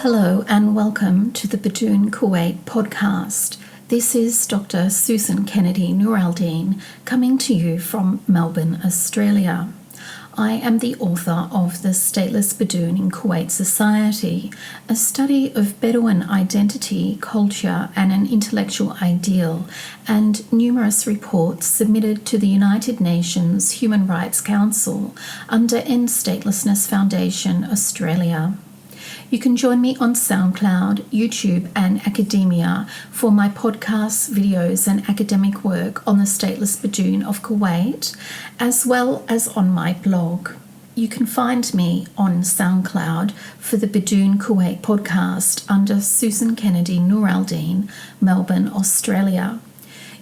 Hello and welcome to the Bedoon Kuwait podcast. This is Dr. Susan Kennedy Nur Aldeen coming to you from Melbourne, Australia. I am the author of The Stateless Bedoon in Kuwait Society, a study of Bedouin identity, culture and an intellectual ideal, and numerous reports submitted to the United Nations Human Rights Council under End Statelessness Foundation Australia. You can join me on SoundCloud, YouTube and academia for my podcasts, videos and academic work on the stateless Bedoon of Kuwait, as well as on my blog. You can find me on SoundCloud for the Bedoon Kuwait podcast under Susan Kennedy Nur Aldeen, Melbourne, Australia.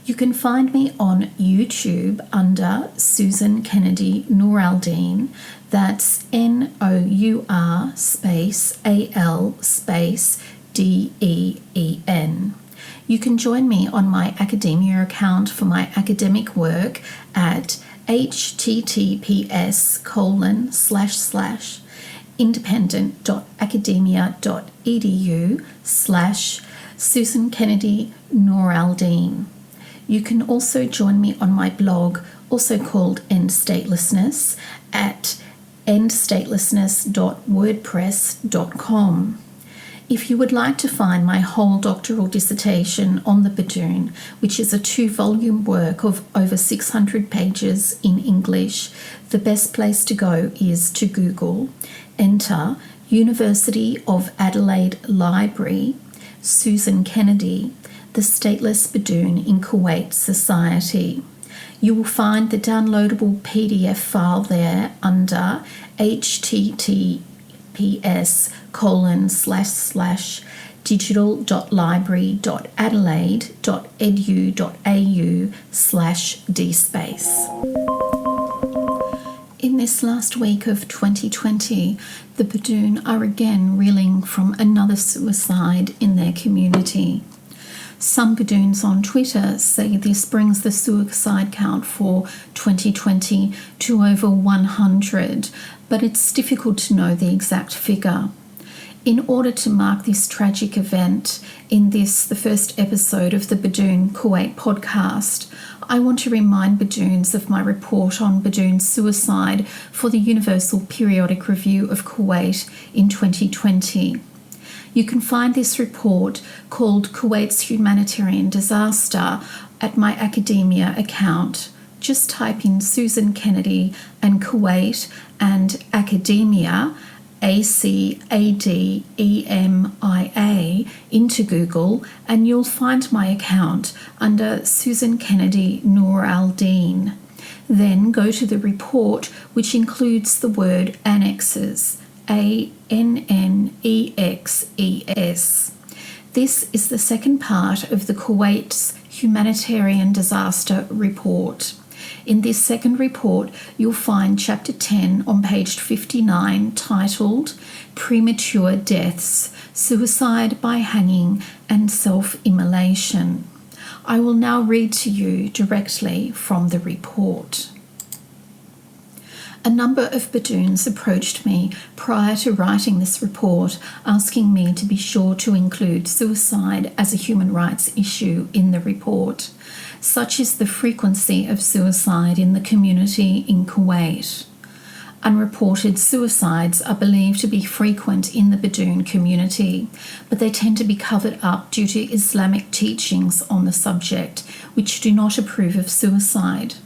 You can find me on YouTube under Susan Kennedy Nur Aldeen. That's NOUR space AL space DEEN. You can join me on my academia account for my academic work at https://independent.academia.edu/Susan Kennedy Nur Aldeen. You can also join me on my blog, also called End Statelessness, at endstatelessness.wordpress.com. If you would like to find my whole doctoral dissertation on the Bedoon, which is a 2-volume work of over 600 pages in English, the best place to go is to Google, enter University of Adelaide Library, Susan Kennedy, The Stateless Bedoon in Kuwait Society. You will find the downloadable PDF file there under https://digital.library.adelaide.edu.au/dspace. In this last week of 2020, the Bedoon are again reeling from another suicide in their community. Some Bedoons on Twitter say this brings the suicide count for 2020 to over 100, but it's difficult to know the exact figure. In order to mark this tragic event in the first episode of the Bedoon Kuwait podcast, I want to remind Bedoons of my report on Bedoon suicide for the Universal Periodic Review of Kuwait in 2020. You can find this report called Kuwait's Humanitarian Disaster at my academia account. Just type in Susan Kennedy and Kuwait and academia, ACADEMIA, into Google and you'll find my account under Susan Kennedy Nur Aldeen. Then go to the report, which includes the word annexes, ANNEXES. This is the second part of the Kuwait's Humanitarian Disaster Report. In this second report, you'll find Chapter 10 on page 59 titled Premature Deaths, Suicide by Hanging and Self-Immolation. I will now read to you directly from the report. A number of Bedoons approached me prior to writing this report, asking me to be sure to include suicide as a human rights issue in the report. Such is the frequency of suicide in the community in Kuwait. Unreported suicides are believed to be frequent in the Bedoon community, but they tend to be covered up due to Islamic teachings on the subject, which do not approve of suicide.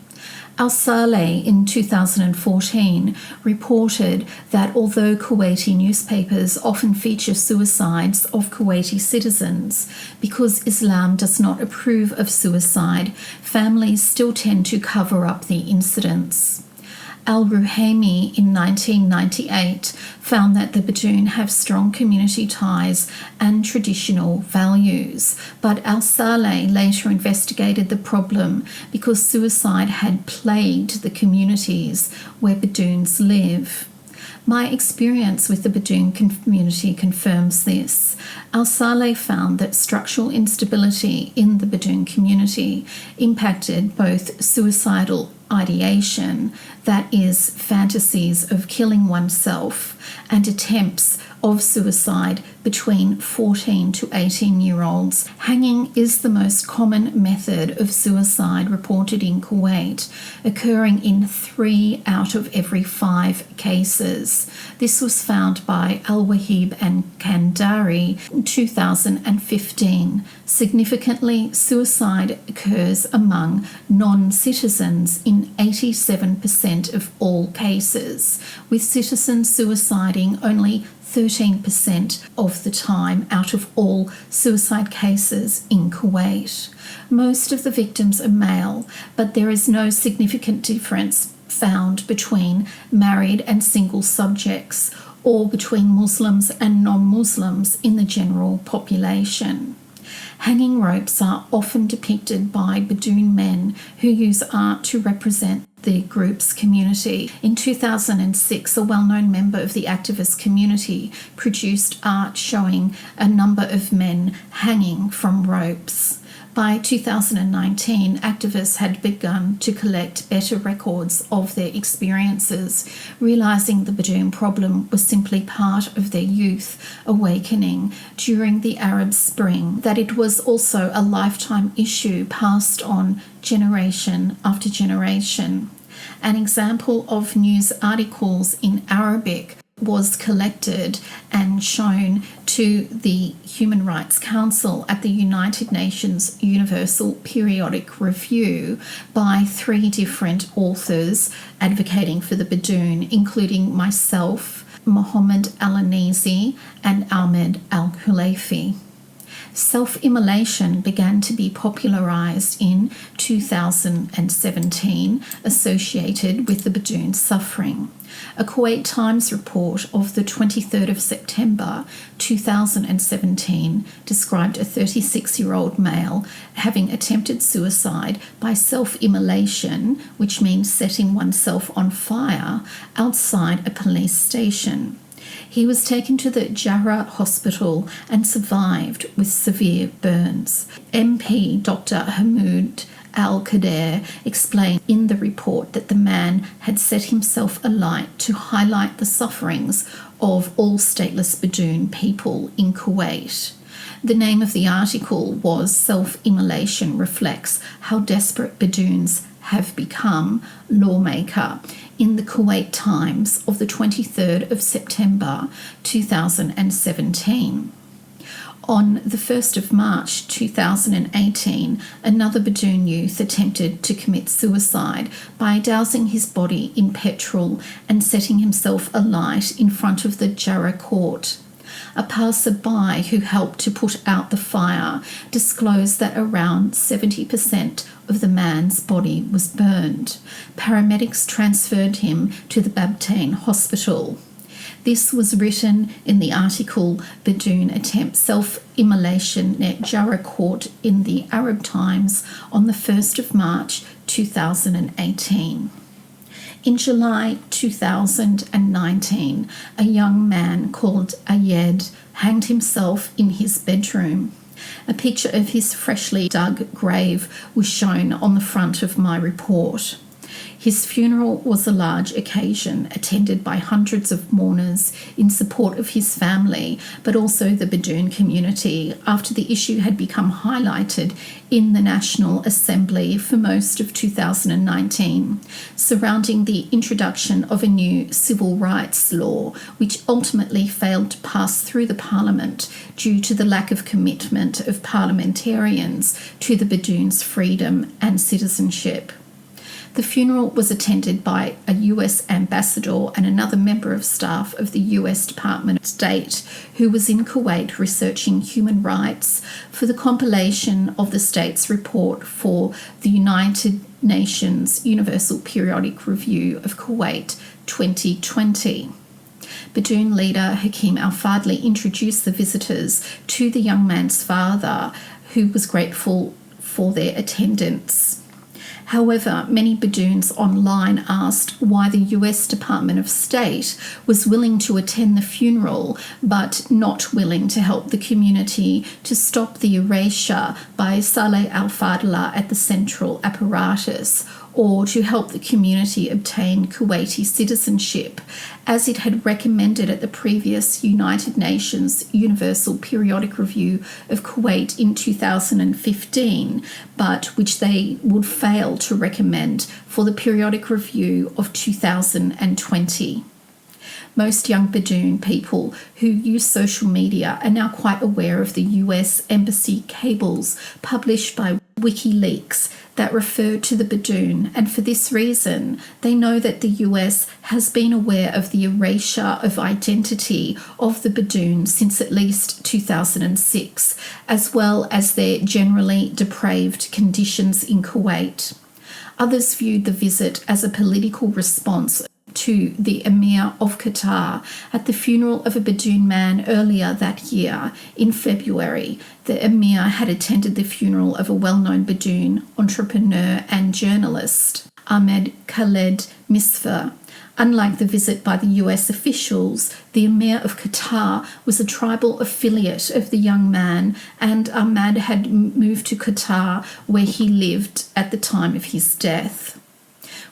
Al-Saleh in 2014 reported that although Kuwaiti newspapers often feature suicides of Kuwaiti citizens, because Islam does not approve of suicide, families still tend to cover up the incidents. Al-Ruhaimi in 1998 found that the Bedoon have strong community ties and traditional values, but Al-Saleh later investigated the problem because suicide had plagued the communities where Bedoons live. My experience with the Bedoon community confirms this. Al-Saleh found that structural instability in the Bedoon community impacted both suicidal ideation, that is, fantasies of killing oneself, and attempts of suicide between 14 to 18-year-olds. Hanging is the most common method of suicide reported in Kuwait, occurring in 3 out of every 5 cases. This was found by Al-Wahib and Kandari in 2015. Significantly, suicide occurs among non-citizens in 87% of all cases, with citizens suiciding only 13% of the time out of all suicide cases in Kuwait. Most of the victims are male, but there is no significant difference found between married and single subjects or between Muslims and non-Muslims in the general population. Hanging ropes are often depicted by Bedoon men who use art to represent the group's community. In 2006, a well-known member of the activist community produced art showing a number of men hanging from ropes. By 2019, activists had begun to collect better records of their experiences, realising the Bedoon problem was simply part of their youth awakening during the Arab Spring, that it was also a lifetime issue passed on generation after generation. An example of news articles in Arabic was collected and shown to the Human Rights Council at the United Nations Universal Periodic Review by 3 different authors advocating for the Bedoon, including myself, Mohammed Al-Anisi and Ahmed Al-Khulaifi. Self-immolation began to be popularised in 2017, associated with the Bedoon suffering. A Kuwait Times report of the 23rd of September 2017 described a 36-year-old male having attempted suicide by self-immolation, which means setting oneself on fire, outside a police station. He was taken to the Jarrah hospital and survived with severe burns. MP Dr. Hamoud Al-Qadir explained in the report that the man had set himself alight to highlight the sufferings of all stateless Bedoon people in Kuwait. The name of the article was "Self-Immolation Reflects How Desperate Bedoons Have Become," Lawmaker, in the Kuwait Times of the 23rd of September 2017. On the 1st of March 2018, another Bedoon youth attempted to commit suicide by dousing his body in petrol and setting himself alight in front of the Jarrah court. A passer-by who helped to put out the fire disclosed that around 70% of the man's body was burned. Paramedics transferred him to the Babtain hospital. This was written in the article "Bedoon Attempt Self-Immolation at Jarrah Court" in the Arab Times on the 1st of March 2018. In July 2019, a young man called Ayed hanged himself in his bedroom. A picture of his freshly dug grave was shown on the front of my report. His funeral was a large occasion, attended by hundreds of mourners in support of his family, but also the Bedoon community, after the issue had become highlighted in the National Assembly for most of 2019, surrounding the introduction of a new civil rights law, which ultimately failed to pass through the Parliament due to the lack of commitment of parliamentarians to the Bedoon's freedom and citizenship. The funeral was attended by a US ambassador and another member of staff of the US Department of State who was in Kuwait researching human rights for the compilation of the state's report for the United Nations Universal Periodic Review of Kuwait 2020. Bedoon leader Hakim Al-Fadli introduced the visitors to the young man's father, who was grateful for their attendance. However, many Bedoons online asked why the US Department of State was willing to attend the funeral but not willing to help the community to stop the erasure by Saleh Al-Fadla at the central apparatus, or to help the community obtain Kuwaiti citizenship, as it had recommended at the previous United Nations Universal Periodic Review of Kuwait in 2015, but which they would fail to recommend for the periodic review of 2020. Most young Bedoon people who use social media are now quite aware of the US Embassy cables published by WikiLeaks that refer to the Bedoon, and for this reason, they know that the US has been aware of the erasure of identity of the Bedoon since at least 2006, as well as their generally depraved conditions in Kuwait. Others viewed the visit as a political response to the Emir of Qatar at the funeral of a Bedoon man earlier that year. In February, the Emir had attended the funeral of a well-known Bedoon entrepreneur and journalist, Ahmed Khaled Misfer. Unlike the visit by the US officials, the Emir of Qatar was a tribal affiliate of the young man, and Ahmed had moved to Qatar, where he lived at the time of his death.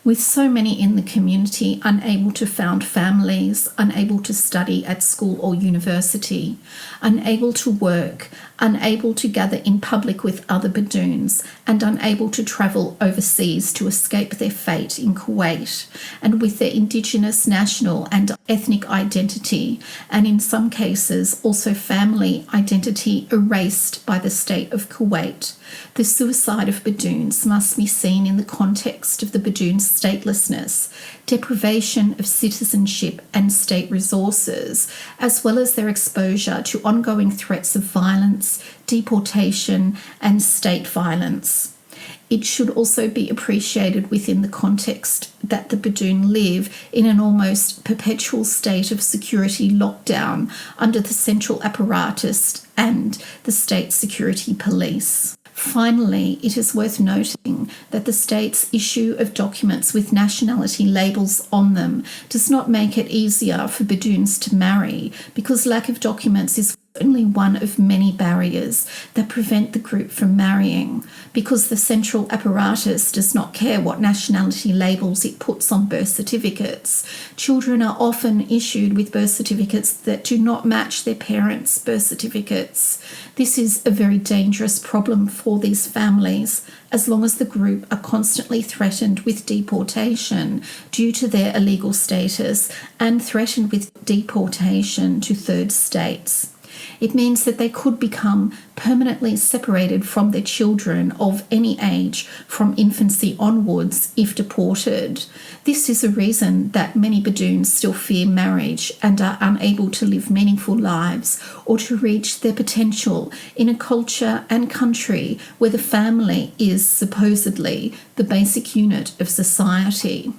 With so many in the community unable to found families, unable to study at school or university, unable to work, unable to gather in public with other Bedoons, and unable to travel overseas to escape their fate in Kuwait, and with their indigenous national and ethnic identity, and in some cases also family identity erased by the state of Kuwait, the suicide of Bedoons must be seen in the context of the Bedoon's statelessness, deprivation of citizenship and state resources, as well as their exposure to ongoing threats of violence, deportation, and state violence. It should also be appreciated within the context that the Bedoon live in an almost perpetual state of security lockdown under the central apparatus and the state security police. Finally, it is worth noting that the state's issue of documents with nationality labels on them does not make it easier for Bedoons to marry, because lack of documents is only one of many barriers that prevent the group from marrying, because the central apparatus does not care what nationality labels it puts on birth certificates. Children are often issued with birth certificates that do not match their parents' birth certificates. This is a very dangerous problem for these families, as long as the group are constantly threatened with deportation due to their illegal status and threatened with deportation to third states. It means that they could become permanently separated from their children of any age from infancy onwards if deported. This is a reason that many Bedoons still fear marriage and are unable to live meaningful lives or to reach their potential in a culture and country where the family is supposedly the basic unit of society.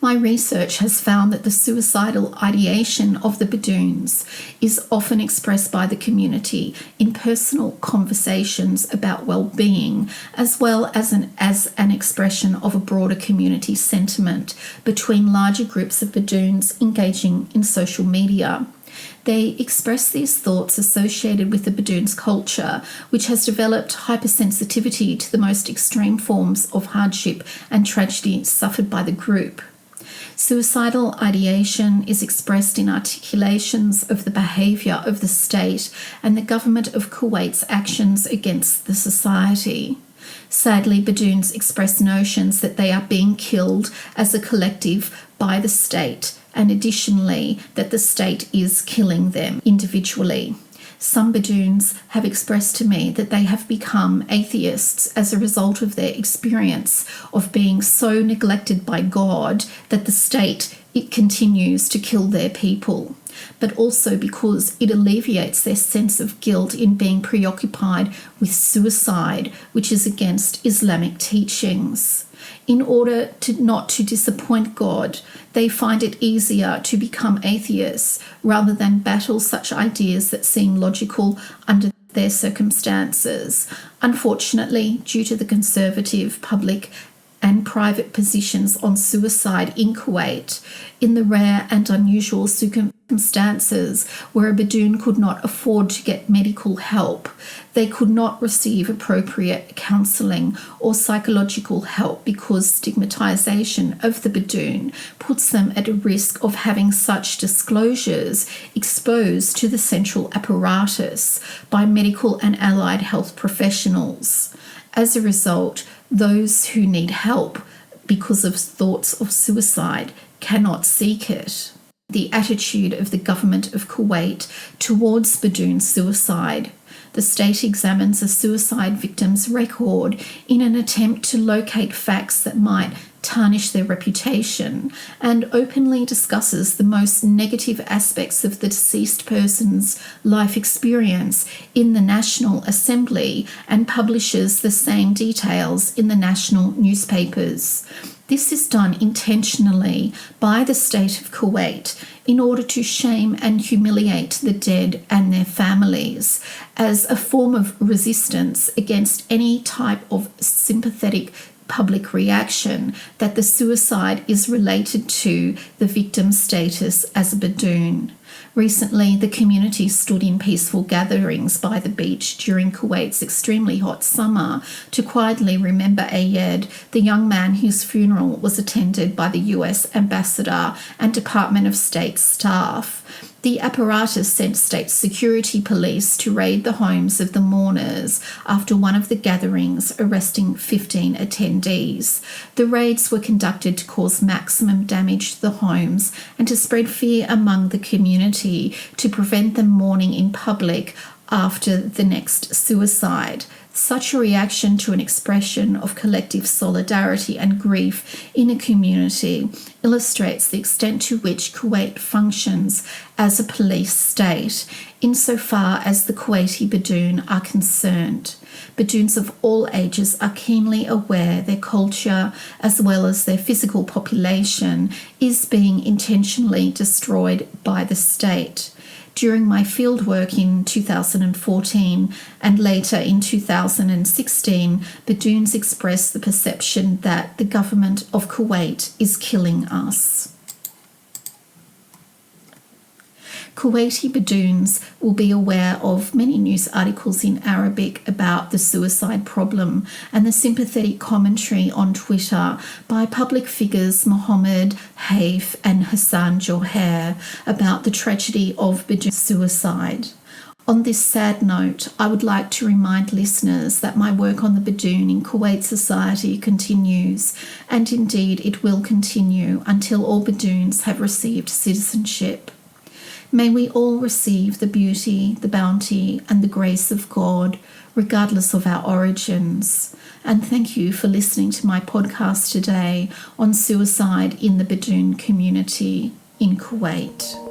My research has found that the suicidal ideation of the Bedoons is often expressed by the community in personal conversations about well-being, as well as an expression of a broader community sentiment between larger groups of Bedoons engaging in social media. They express these thoughts associated with the Bedoon's culture, which has developed hypersensitivity to the most extreme forms of hardship and tragedy suffered by the group. Suicidal ideation is expressed in articulations of the behaviour of the state and the government of Kuwait's actions against the society. Sadly, Bedoons express notions that they are being killed as a collective by the state, and additionally that the state is killing them individually. Some Bedoons have expressed to me that they have become atheists as a result of their experience of being so neglected by God that the state continues to kill their people, but also because it alleviates their sense of guilt in being preoccupied with suicide, which is against Islamic teachings. In order not to disappoint God, they find it easier to become atheists rather than battle such ideas that seem logical under their circumstances. Unfortunately, due to the conservative public and private positions on suicide in Kuwait, in the rare and unusual circumstances where a Bedoon could not afford to get medical help, they could not receive appropriate counselling or psychological help because stigmatisation of the Bedoon puts them at a risk of having such disclosures exposed to the central apparatus by medical and allied health professionals. As a result, those who need help because of thoughts of suicide cannot seek it. The attitude of the government of Kuwait towards Bedoon suicide. The state examines a suicide victim's record in an attempt to locate facts that might tarnish their reputation, and openly discusses the most negative aspects of the deceased person's life experience in the National Assembly and publishes the same details in the national newspapers. This is done intentionally by the state of Kuwait in order to shame and humiliate the dead and their families as a form of resistance against any type of sympathetic public reaction that the suicide is related to the victim's status as a Bedoon. Recently, the community stood in peaceful gatherings by the beach during Kuwait's extremely hot summer to quietly remember Ayed, the young man whose funeral was attended by the US ambassador and Department of State staff. The apparatus sent state security police to raid the homes of the mourners after one of the gatherings, arresting 15 attendees. The raids were conducted to cause maximum damage to the homes and to spread fear among the community to prevent them mourning in public after the next suicide. Such a reaction to an expression of collective solidarity and grief in a community illustrates the extent to which Kuwait functions as a police state, insofar as the Kuwaiti Bedoon are concerned. Bedoons of all ages are keenly aware their culture, as well as their physical population, is being intentionally destroyed by the state. During my fieldwork in 2014 and later in 2016, Bedoons expressed the perception that the government of Kuwait is killing us. Kuwaiti Bedoons will be aware of many news articles in Arabic about the suicide problem and the sympathetic commentary on Twitter by public figures Mohammed, Haif and Hassan Joher about the tragedy of Bedoon suicide. On this sad note, I would like to remind listeners that my work on the Bedoon in Kuwait society continues, and indeed it will continue until all Bedoons have received citizenship. May we all receive the beauty, the bounty, and the grace of God, regardless of our origins. And thank you for listening to my podcast today on suicide in the Bedoon community in Kuwait.